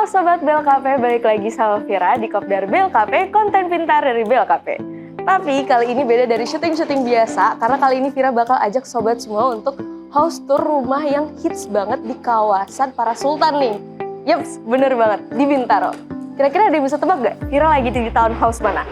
Sobat Bel Cafe, balik lagi sama Vira di Kopdar Bel Cafe, konten pintar dari Bel Cafe. Tapi kali ini beda dari syuting-syuting biasa, karena kali ini Vira bakal ajak sobat semua untuk house tour rumah yang hits banget di kawasan Para Sultan nih. Yups, bener banget, di Bintaro. Kira-kira ada yang bisa tebak gak? Vira lagi di townhouse mana?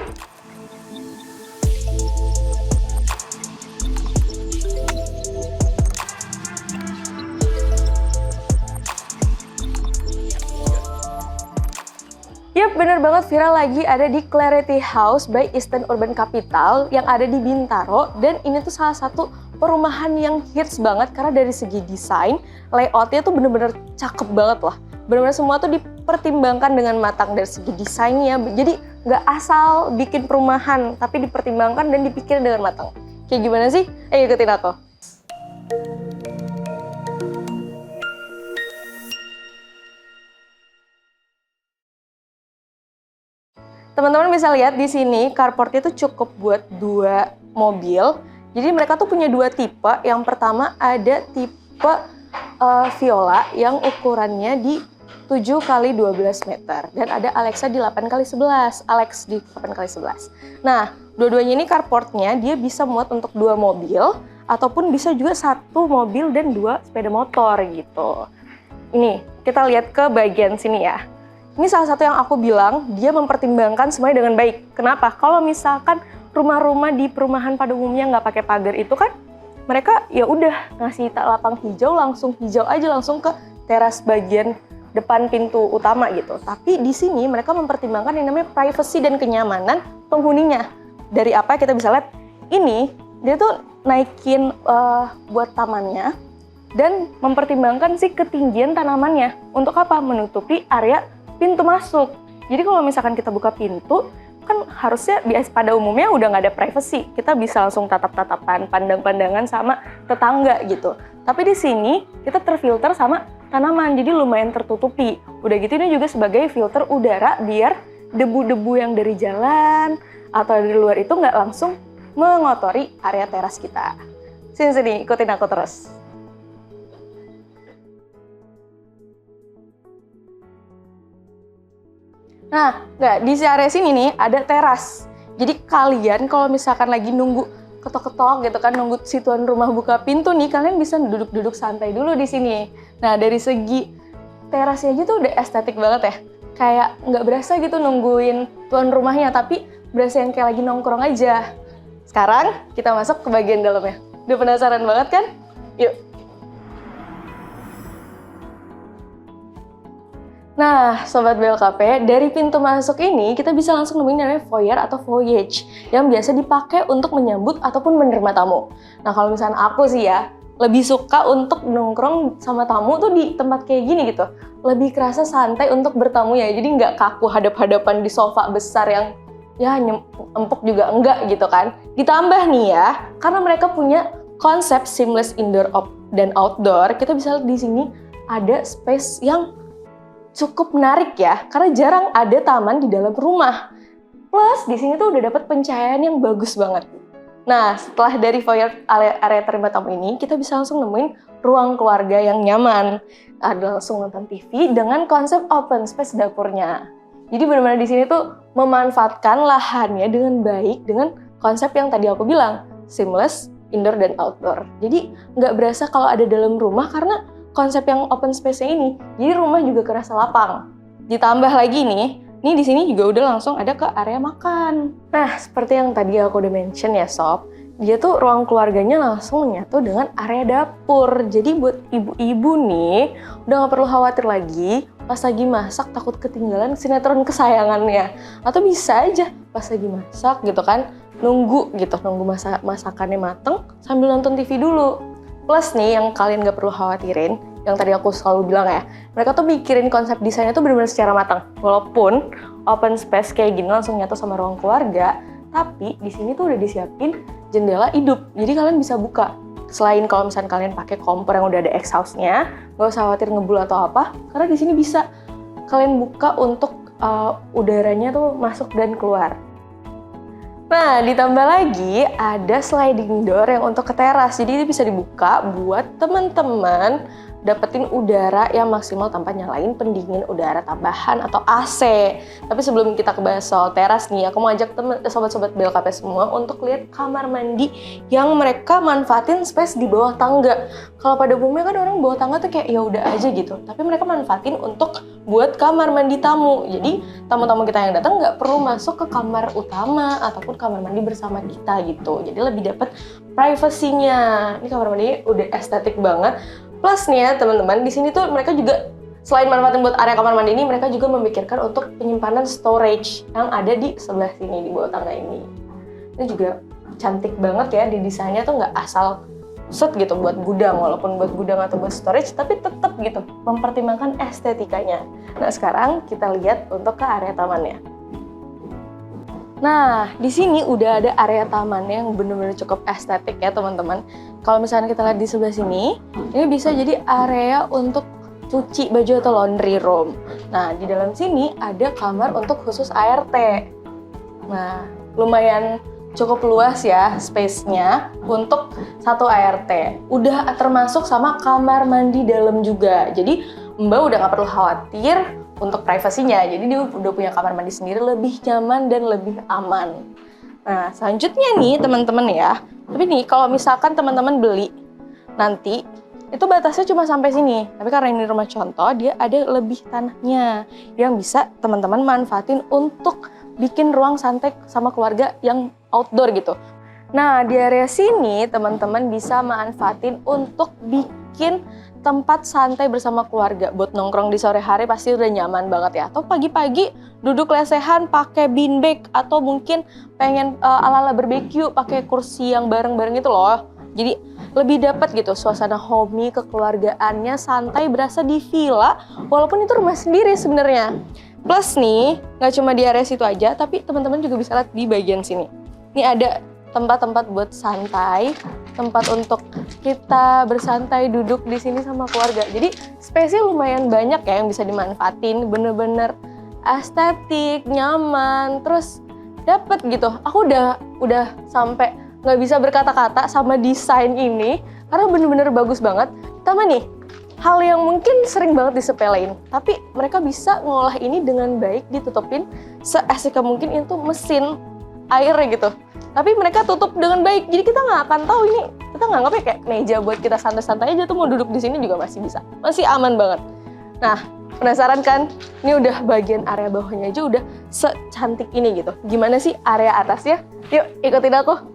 Yap, bener banget, Vira lagi ada di Clarity House by Eastern Urban Capital yang ada di Bintaro. Dan ini tuh salah satu perumahan yang hits banget karena dari segi desain, layoutnya tuh bener-bener cakep banget lah. Bener-bener semua tuh dipertimbangkan dengan matang dari segi desainnya. Jadi nggak asal bikin perumahan, tapi dipertimbangkan dan dipikir dengan matang. Kayak gimana sih? Ayo ikutin aku. Teman-teman bisa lihat di sini carportnya itu cukup buat 2 mobil. Jadi mereka tuh punya 2 tipe. Yang pertama ada tipe Viola yang ukurannya di 7x12 meter. Dan ada Alexa di 8x11. Alex di 8x11. Nah, dua-duanya ini carportnya dia bisa muat untuk 2 mobil. Ataupun bisa juga 1 mobil dan 2 sepeda motor gitu. Ini, kita lihat ke bagian sini ya. Ini salah satu yang aku bilang, dia mempertimbangkan semuanya dengan baik. Kenapa? Kalau misalkan rumah-rumah di perumahan pada umumnya nggak pakai pagar itu kan, mereka ya udah ngasih lapang hijau aja langsung ke teras bagian depan pintu utama gitu. Tapi di sini mereka mempertimbangkan yang namanya privacy dan kenyamanan penghuninya. Dari apa kita bisa lihat, ini dia tuh naikin buat tamannya dan mempertimbangkan si ketinggian tanamannya. Untuk apa? Menutupi area pintu masuk. Jadi kalau misalkan kita buka pintu, kan harusnya pada umumnya udah nggak ada privacy. Kita bisa langsung tatap-tatapan, pandang-pandangan sama tetangga gitu. Tapi di sini kita terfilter sama tanaman, jadi lumayan tertutupi. Udah gitu ini juga sebagai filter udara biar debu-debu yang dari jalan atau dari luar itu nggak langsung mengotori area teras kita. Sini, ikutin aku terus. Nah, di area sini nih ada teras. Jadi kalian kalau misalkan lagi nunggu ketok-ketok gitu kan, nunggu si tuan rumah buka pintu nih, kalian bisa duduk-duduk santai dulu di sini. Nah, dari segi terasnya aja tuh udah estetik banget ya. Kayak nggak berasa gitu nungguin tuan rumahnya, tapi berasa yang kayak lagi nongkrong aja. Sekarang kita masuk ke bagian dalamnya. Udah penasaran banget kan? Yuk. Nah, Sobat Bel Cafe, dari pintu masuk ini kita bisa langsung nemuin namanya foyer atau voyage yang biasa dipakai untuk menyambut ataupun menerima tamu. Nah, kalau misalnya aku sih ya, lebih suka untuk nongkrong sama tamu tuh di tempat kayak gini gitu. Lebih kerasa santai untuk bertamu ya, jadi nggak kaku hadap-hadapan di sofa besar yang ya empuk juga enggak gitu kan. Ditambah nih ya, karena mereka punya konsep seamless indoor dan outdoor, kita bisa lihat di sini ada space yang cukup menarik ya, karena jarang ada taman di dalam rumah. Plus di sini tuh udah dapat pencahayaan yang bagus banget. Nah, setelah dari foyer area terima tamu ini, kita bisa langsung nemuin ruang keluarga yang nyaman. Ada langsung nonton TV dengan konsep open space dapurnya. Jadi benar-benar di sini tuh memanfaatkan lahannya dengan baik dengan konsep yang tadi aku bilang, seamless indoor dan outdoor. Jadi nggak berasa kalau ada dalam rumah karena konsep yang open space-nya ini, jadi rumah juga kerasa lapang. Ditambah lagi nih di sini juga udah langsung ada ke area makan. Nah, seperti yang tadi aku udah mention ya Sob, dia tuh ruang keluarganya langsung menyatu dengan area dapur. Jadi buat ibu-ibu nih, udah gak perlu khawatir lagi pas lagi masak takut ketinggalan sinetron kesayangannya. Atau bisa aja pas lagi masak gitu kan, nunggu masakannya mateng sambil nonton TV dulu. Plus nih, yang kalian gak perlu khawatirin, yang tadi aku selalu bilang ya, mereka tuh mikirin konsep desainnya tuh benar-benar secara matang. Walaupun open space kayak gini langsung nyatu sama ruang keluarga, tapi di sini tuh udah disiapin jendela hidup. Jadi kalian bisa buka. Selain kalau misalnya kalian pakai kompor yang udah ada exhaust-nya, gak usah khawatir ngebul atau apa, karena di sini bisa kalian buka untuk udaranya tuh masuk dan keluar. Nah, ditambah lagi ada sliding door yang untuk ke teras. Jadi ini bisa dibuka buat teman-teman dapetin udara yang maksimal tanpa nyalain pendingin udara tambahan atau AC. Tapi sebelum kita bahas soal teras nih, aku mau ajak sobat-sobat BLKP semua untuk lihat kamar mandi yang mereka manfaatin space di bawah tangga. Kalau pada umumnya kan orang bawah tangga tuh kayak ya udah aja gitu, tapi mereka manfaatin untuk buat kamar mandi tamu. Jadi tamu-tamu kita yang datang nggak perlu masuk ke kamar utama ataupun kamar mandi bersama kita gitu. Jadi lebih dapet privasinya. Ini kamar mandi udah estetik banget. Plus nih ya teman-teman, di sini tuh mereka juga selain manfaatin buat area kamar mandi ini, mereka juga memikirkan untuk penyimpanan storage yang ada di sebelah sini di bawah tangga ini. Ini juga cantik banget ya, di desainnya tuh nggak asal set gitu buat gudang, walaupun buat gudang atau buat storage, tapi tetap gitu mempertimbangkan estetikanya. Nah sekarang kita lihat untuk ke area tamannya. Nah, di sini udah ada area tamannya yang bener-bener cukup estetik ya teman-teman. Kalau misalnya kita lihat di sebelah sini, ini bisa jadi area untuk cuci baju atau laundry room. Nah, di dalam sini ada kamar untuk khusus ART. Nah, lumayan cukup luas ya space-nya untuk satu ART. Udah termasuk sama kamar mandi dalam juga. Jadi Mbak udah gak perlu khawatir untuk privasinya, jadi dia udah punya kamar mandi sendiri, lebih nyaman dan lebih aman. Nah, selanjutnya nih teman-teman ya, tapi nih kalau misalkan teman-teman beli nanti, itu batasnya cuma sampai sini. Tapi karena ini rumah contoh, dia ada lebih tanahnya yang bisa teman-teman manfaatin untuk bikin ruang santai sama keluarga yang outdoor gitu. Nah, di area sini teman-teman bisa manfaatin untuk bikin tempat santai bersama keluarga. Buat nongkrong di sore hari pasti udah nyaman banget ya. Atau pagi-pagi duduk lesehan pakai beanbag, atau mungkin pengen ala-ala barbecue pakai kursi yang bareng-bareng gitu loh. Jadi lebih dapat gitu suasana homey kekeluargaannya, santai, berasa di villa walaupun itu rumah sendiri sebenarnya. Plus nih, nggak cuma di area situ aja, tapi teman-teman juga bisa lihat di bagian sini. Ini ada tempat-tempat buat santai, tempat untuk kita bersantai duduk di sini sama keluarga. Jadi space-nya lumayan banyak ya yang bisa dimanfaatin, bener-bener estetik, nyaman, terus dapet gitu. Aku udah sampai nggak bisa berkata-kata sama desain ini karena bener-bener bagus banget. Pertama nih, hal yang mungkin sering banget disepelein, tapi mereka bisa ngolah ini dengan baik, ditutupin seasik mungkin itu mesin air gitu. Tapi mereka tutup dengan baik, jadi kita nggak akan tahu ini, kita nganggapnya kayak meja buat kita santai-santai aja tuh, mau duduk di sini juga masih bisa, masih aman banget. Nah, penasaran kan? Ini udah bagian area bawahnya aja udah secantik ini gitu. Gimana sih area atasnya? Yuk ikutin aku.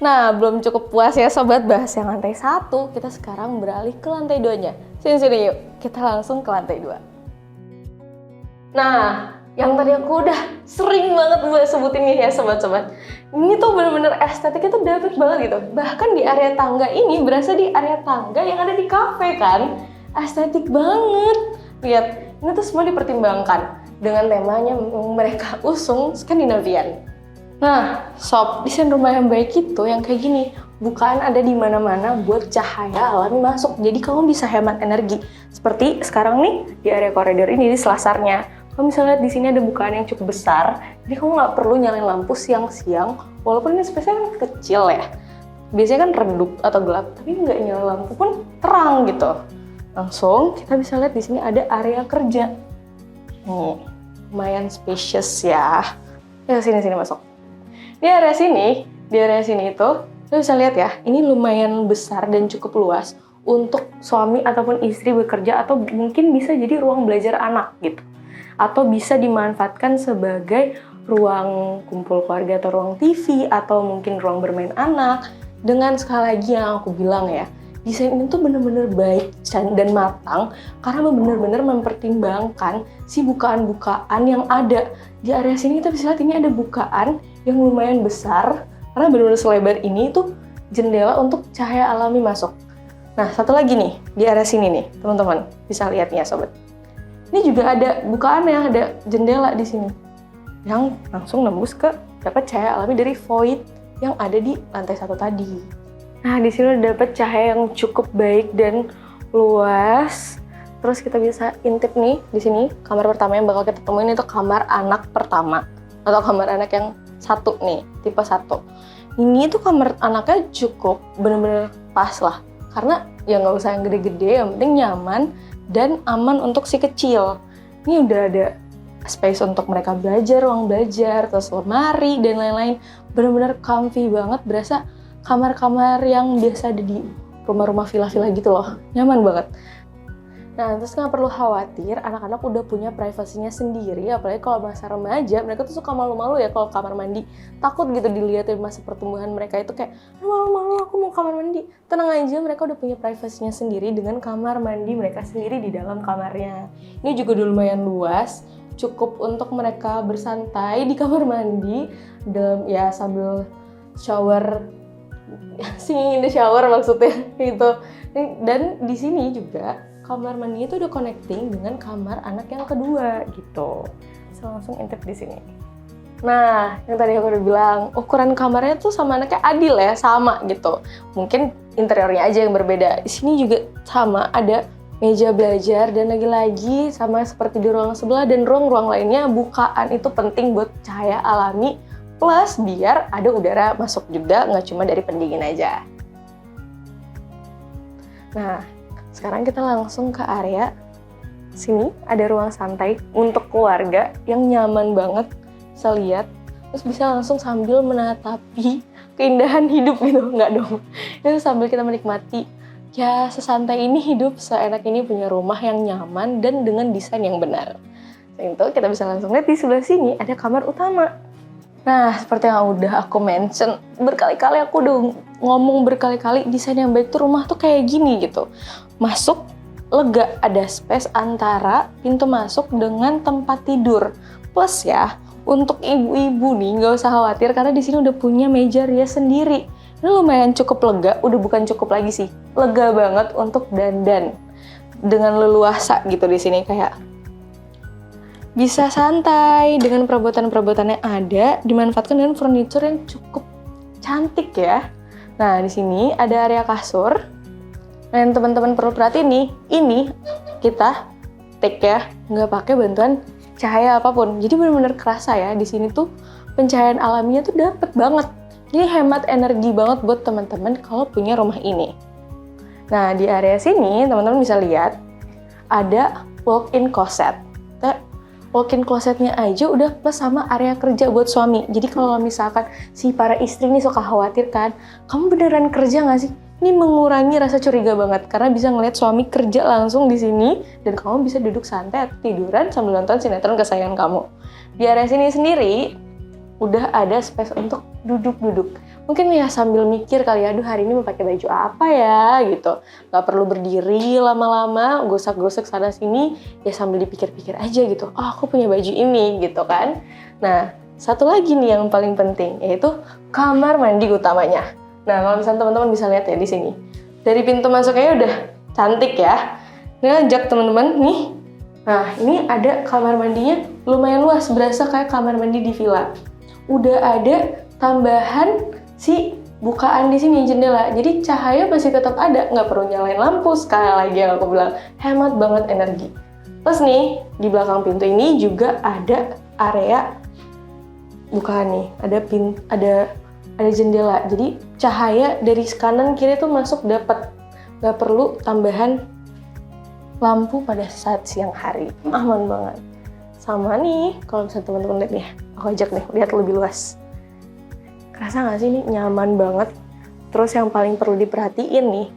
Nah, belum cukup puas ya sobat bahas yang lantai 1, kita sekarang beralih ke lantai 2-nya. Sini yuk, kita langsung ke lantai 2. Nah, yang tadi aku udah sering banget gue sebutin nih ya sobat-sobat. Ini tuh bener-bener estetiknya tuh dapet banget gitu. Bahkan di area tangga ini berasa di area tangga yang ada di kafe kan. Estetik banget. Lihat, ini tuh semua dipertimbangkan dengan temanya mereka usung Skandinavian. Nah, sob, desain rumah yang baik itu yang kayak gini. Bukaan ada di mana-mana buat cahaya alami masuk. Jadi kamu bisa hemat energi. Seperti sekarang nih di area koridor ini di selasarnya. Kamu bisa lihat di sini ada bukaan yang cukup besar. Jadi kamu nggak perlu nyalain lampu siang-siang. Walaupun ini space-nya kan kecil ya. Biasanya kan redup atau gelap, tapi nggak nyalain lampu pun terang gitu. Langsung kita bisa lihat di sini ada area kerja. Nih, lumayan spacious ya. Ya sini masuk. Di area sini itu, kita bisa lihat ya, ini lumayan besar dan cukup luas untuk suami ataupun istri bekerja, atau mungkin bisa jadi ruang belajar anak gitu. Atau bisa dimanfaatkan sebagai ruang kumpul keluarga atau ruang TV, atau mungkin ruang bermain anak. Dengan sekali lagi yang aku bilang ya, desain ini tuh bener-bener baik dan matang karena bener-bener mempertimbangkan si bukaan-bukaan yang ada. Di area sini kita bisa lihat ini ada bukaan yang lumayan besar karena benar-benar selebar ini tuh jendela untuk cahaya alami masuk. Nah, satu lagi nih di area sini nih, teman-teman bisa lihat nih ya sobat. Ini juga ada bukaan yang ada jendela di sini yang langsung nembus ke dapat cahaya alami dari void yang ada di lantai 1 tadi. Nah, di sini udah dapat cahaya yang cukup baik dan luas. Terus kita bisa intip nih di sini, kamar pertama yang bakal kita temuin itu kamar anak pertama atau kamar anak yang satu nih, tipe 1. Ini tuh kamar anaknya cukup bener-bener pas lah, karena ya nggak usah yang gede-gede, yang penting nyaman dan aman untuk si kecil. Ini udah ada space untuk mereka belajar, ruang belajar, terus lemari dan lain-lain. Bener-bener comfy banget, berasa kamar-kamar yang biasa ada di rumah-rumah villa-villa gitu loh, nyaman banget. Nah, terus nggak perlu khawatir, anak-anak udah punya privasinya sendiri, apalagi kalau masa remaja, mereka tuh suka malu-malu ya kalau kamar mandi. Takut gitu dilihatin masa pertumbuhan mereka itu kayak, malu-malu aku mau kamar mandi. Tenang aja, mereka udah punya privasinya sendiri dengan kamar mandi mereka sendiri di dalam kamarnya. Ini juga udah lumayan luas, cukup untuk mereka bersantai di kamar mandi, ya sambil shower, singing in the shower maksudnya gitu. Dan di sini juga kamar mandi itu udah connecting dengan kamar anak yang kedua gitu. Saya langsung intip di sini. Nah, yang tadi aku udah bilang, ukuran kamarnya tuh sama anaknya adil ya, sama gitu. Mungkin interiornya aja yang berbeda. Di sini juga sama, ada meja belajar dan lagi-lagi sama seperti di ruang sebelah dan ruang-ruang lainnya, bukaan itu penting buat cahaya alami plus biar ada udara masuk juga, nggak cuma dari pendingin aja. Nah, sekarang kita langsung ke area sini, ada ruang santai untuk keluarga yang nyaman banget, bisa lihat, terus bisa langsung sambil menatapi keindahan hidup gitu, nggak dong. Itu sambil kita menikmati, ya sesantai ini hidup, seenak ini punya rumah yang nyaman dan dengan desain yang benar. Selain itu kita bisa langsung lihat di sebelah sini ada kamar utama. Nah, seperti yang udah aku mention berkali-kali, aku udah ngomong berkali-kali, desain yang baik tuh rumah tuh kayak gini gitu. Masuk, lega, ada space antara pintu masuk dengan tempat tidur. Plus ya, untuk ibu-ibu nih nggak usah khawatir karena di sini udah punya meja rias sendiri. Ini lumayan cukup lega, udah bukan cukup lagi sih, lega banget untuk dandan dengan leluasa gitu di sini, kayak bisa santai dengan perabotan-perabotan yang ada, dimanfaatkan dengan furniture yang cukup cantik ya. Nah, di sini ada area kasur. Dan teman-teman perlu perhatiin nih, ini kita take ya, nggak pakai bantuan cahaya apapun. Jadi benar-benar kerasa ya, di sini tuh pencahayaan alaminya tuh dapet banget. Jadi hemat energi banget buat teman-teman kalau punya rumah ini. Nah, di area sini teman-teman bisa lihat ada walk-in closet. Walk-in closetnya aja udah plus sama area kerja buat suami. Jadi kalau misalkan si para istri ini suka khawatir kan, kamu beneran kerja nggak sih? Ini mengurangi rasa curiga banget karena bisa ngeliat suami kerja langsung di sini dan kamu bisa duduk santai tiduran sambil nonton sinetron kesayangan kamu. Di area sini sendiri udah ada space untuk duduk-duduk. Mungkin ya sambil mikir kali ya, aduh hari ini mau pakai baju apa ya gitu. Gak perlu berdiri lama-lama, gosok-gosok sana sini, ya sambil dipikir-pikir aja gitu. Oh, aku punya baju ini gitu kan. Nah, satu lagi nih yang paling penting, yaitu kamar mandi utamanya. Nah, kalau misalnya teman-teman bisa lihat ya di sini. Dari pintu masuknya udah cantik ya. Ini ajak teman-teman nih. Nah, ini ada kamar mandinya lumayan luas, berasa kayak kamar mandi di villa. Udah ada tambahan si bukaan di sini jendela, jadi cahaya masih tetap ada, nggak perlu nyalain lampu. Sekali lagi yang aku bilang, hemat banget energi. Terus nih di belakang pintu ini juga ada area bukaan nih, ada jendela, jadi cahaya dari kanan kiri tuh masuk dapat, nggak perlu tambahan lampu pada saat siang hari, aman banget. Sama nih kalau misalnya teman-teman lihat nih, aku ajak nih lihat lebih luas. Kerasa nggak sih ini nyaman banget? Terus yang paling perlu diperhatiin nih,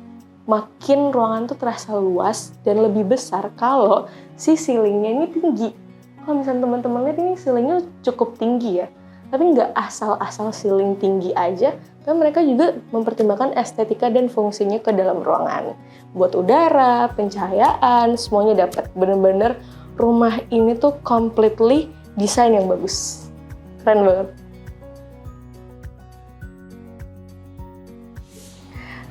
makin ruangan tuh terasa luas dan lebih besar kalau si ceilingnya ini tinggi. Kalau misalnya teman-teman lihat ini ceilingnya cukup tinggi ya, tapi nggak asal-asal ceiling tinggi aja, tapi mereka juga mempertimbangkan estetika dan fungsinya ke dalam ruangan. Buat udara, pencahayaan, semuanya dapat. Bener-bener rumah ini tuh completely desain yang bagus. Keren banget.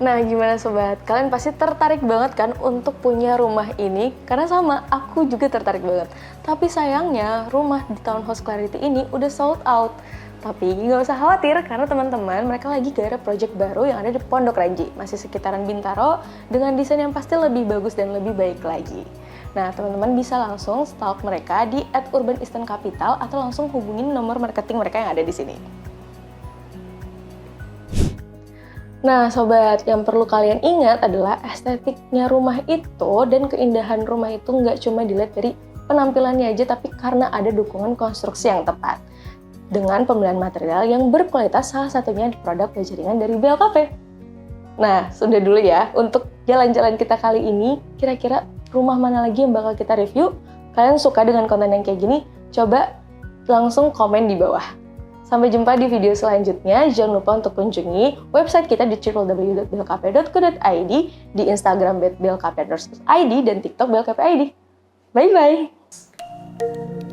Nah, gimana sobat? Kalian pasti tertarik banget kan untuk punya rumah ini? Karena sama, aku juga tertarik banget. Tapi sayangnya, rumah di Townhouse Clarity ini udah sold out. Tapi nggak usah khawatir, karena teman-teman mereka lagi garap project baru yang ada di Pondok Ranji. Masih sekitaran Bintaro, dengan desain yang pasti lebih bagus dan lebih baik lagi. Nah, teman-teman bisa langsung stalk mereka di @urbanistancapital atau langsung hubungin nomor marketing mereka yang ada di sini. Nah, sobat, yang perlu kalian ingat adalah estetiknya rumah itu dan keindahan rumah itu nggak cuma dilihat dari penampilannya aja, tapi karena ada dukungan konstruksi yang tepat. Dengan pemilihan material yang berkualitas, salah satunya produk baja ringan dari BLKP. Nah, sudah dulu ya untuk jalan-jalan kita kali ini. Kira-kira rumah mana lagi yang bakal kita review? Kalian suka dengan konten yang kayak gini? Coba langsung komen di bawah. Sampai jumpa di video selanjutnya. Jangan lupa untuk kunjungi website kita di www.blkp.co.id, di Instagram @blkp_id dan TikTok blkp_id. Bye-bye!